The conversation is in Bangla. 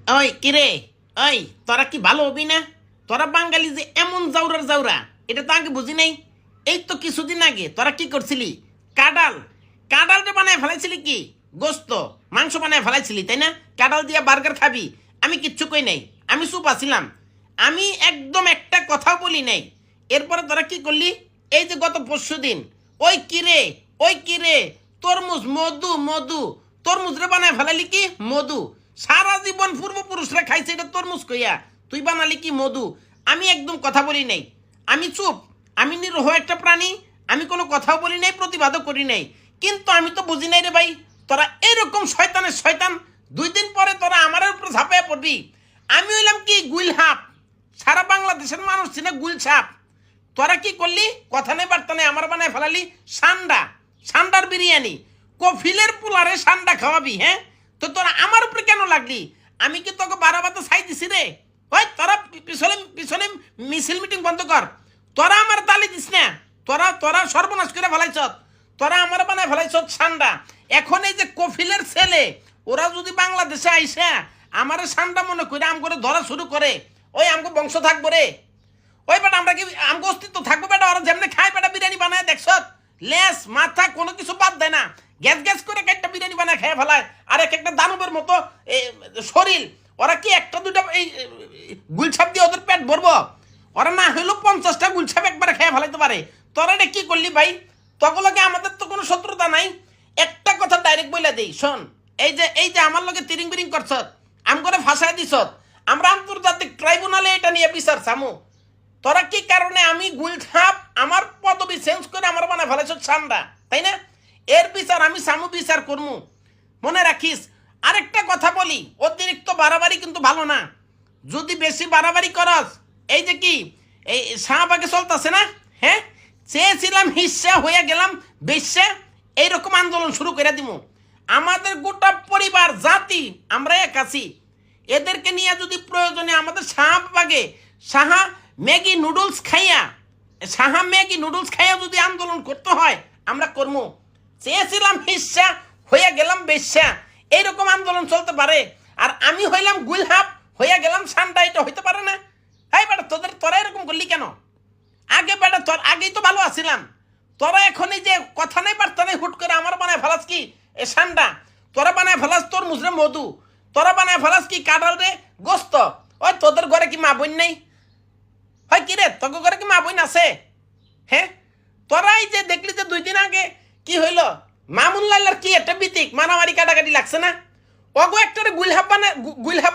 ওই কিরে, ওই তোরা কি ভালো হবি না? তোরা বাঙালি যে এমন জাউরার জাউরা, এটা তো আগে বুঝি নাই। এই তো কিছুদিন আগে তোরা কি করছিলি? কাঁঠাল, কাঁঠালটা বানায় ফেলাইছিলি কি? গোস্ত, মাংস বানায় ফেলাইছিলি তাই না? কাঁঠাল দিয়া বার্গার খাবি? আমি কিচ্ছু কই নাই, আমি চুপ আছিলাম। আমি একদম একটা কথাও বলি নাই। এরপরে তোরা কি করলি? এই যে গত পরশু দিন, ওই কিরে, ওই কিরে, তরমুজ, মধু মধু, তরমুজ রে বানায় ফেলালি কি মধু। সারা জীবন পূর্বপুরুষরা খাইছে এটা তরমুজ কইয়া, তুই বানালি কি মধু। আমি একদম কথা বলি নাই, আমি চুপ। আমি নিরহ একটা প্রাণী, আমি কোনো কথাও বলি নাই, প্রতিবাদও করি নাই। কিন্তু আমি তো বুঝি নাই রে ভাই, তোরা এরকম শয়তানের শয়তান। 2 দিন পরে তোরা আমার উপরে ঝাঁপাইয়া পড়বি। আমি হইলাম কি গুলহাপ, সারা বাংলাদেশের মানুষ ছিল গুলছাপ। তোরা কি করলি? কথা নেই বার্তা নেই, আমার বানায় ফেলালি সান্ডা, সান্ডার বিরিয়ানি। কফিলের পোলারে সান্ডা খাওয়াবি? হ্যাঁ, তো তোরা আমার উপরে কেন লাগলি? আমি কি তোকে বারাবাতে ছাই দিছি রে? ওই তোরা পিছনে পিছনে মিছিল মিটিং বন্ধ কর। তোরা আমার তালি দিস না। তোরা তোরা সর্বনাশ করে ফেলাইছ। তোরা আমার বানায় ফেলাইছ সান্ডা। এখন এই যে কফিলের ছেলে, ওরা যদি বাংলাদেশে আইসা আমার সান্ডা মনে করে আম করে ধরা শুরু করে, ওই আমগো বংশ থাকবো রে? ওই বেটা আমরা কি আমগো অস্তিত্ব থাকবো? বেটা ওরা যেমনি খায় বেটা বিরিয়ানি বানায় দেখছ, লেস মাথা কোনো কিছু বাদ দেয় না, গ্যাস গ্যাস করে একটা বিরিয়ানি বানায় খেয়ে ফেলায়। আর এক একটা দানবের মতো শরীর। ওরা কি একটা দুটা এই গুলছাপ দিয়ে ওদের পেট ভরবো? ওরা না হইলেও 50টা গুলছাপ একবারে খেয়ে ফেলাইতে পারে। তোরা এটা কি করলি ভাই? তগলকে আমাদের তো কোনো শত্রুতা নাই। একটা কথা ডাইরেক্ট বলে দেই, শোন। এই যে আমার লগে তিরিং বিরিং করছ, আম করে ফাঁসায় দিছ, আমরা আন্তর্জাতিক ট্রাইব্যুনালে এটা নিয়ে বিচার চামু। তোরা কি কারণে আমি গুলছাপ আমার পদবি চেঞ্জ করে আমার বানায় ফেলাইছ সান্ডা, তাই না? এর বিচার আমি সামু, বিচার করমু। মনে রাখিস। আরেকটা কথা বলি, অতিরিক্ত বাড়াবাড়ি কিন্তু ভালো না। যদি বেশি বাড়াবাড়ি করস, এই যে কি এই শাহবাগে চলতেছে না, হ্যাঁ, চেয়েছিলাম হিস্সা হয়ে গেলাম বেশ্যা, এইরকম আন্দোলন শুরু করে দিব। আমাদের গোটা পরিবার জাতি আমরা এক আছি। এদেরকে নিয়ে যদি প্রয়োজনে আমাদের শাহবাগে সাহা ম্যাগি নুডলস খাইয়া, সাহা ম্যাগি নুডলস খাইয়া যদি আন্দোলন করতে হয় আমরা করবো। চেয়েছিলাম হিস্সা হয়ে গেলাম বেশ্যা, এইরকম আন্দোলন চলতে পারে। আর আমি হইলাম গুলহাপ হইয়া গেলাম সান্ডা, এটা হইতে পারে না। হ্যাঁ বেটা, তোরা এরকম করলি কেন? আগে বেটা তোর আগেই তো ভালো আছিলাম। তোরা এখন এই যে কথা নেই বার্তা নেই, হুট করে আমার বানায় ফেলাস কি এ সান্ডা, তোরা বানায় ফেলাস তোর মুজরে মধু, তোরা বানায় ফেলাস কি কাঁঠাল রে গোস্ত। ওই তোদের ঘরে কি মা বোন নেই? হয় কি রে, তোর ঘরে কি মা বোন আছে? হ্যাঁ, তোরা এই যে দেখলি যে 2 দিন আগে কি হইল, মামুন লাল্লার কি একটা বিতিক মারামারি কাটাকাটি লাগছে না? অগো একটা গুলহাব বানায়, গুলহাব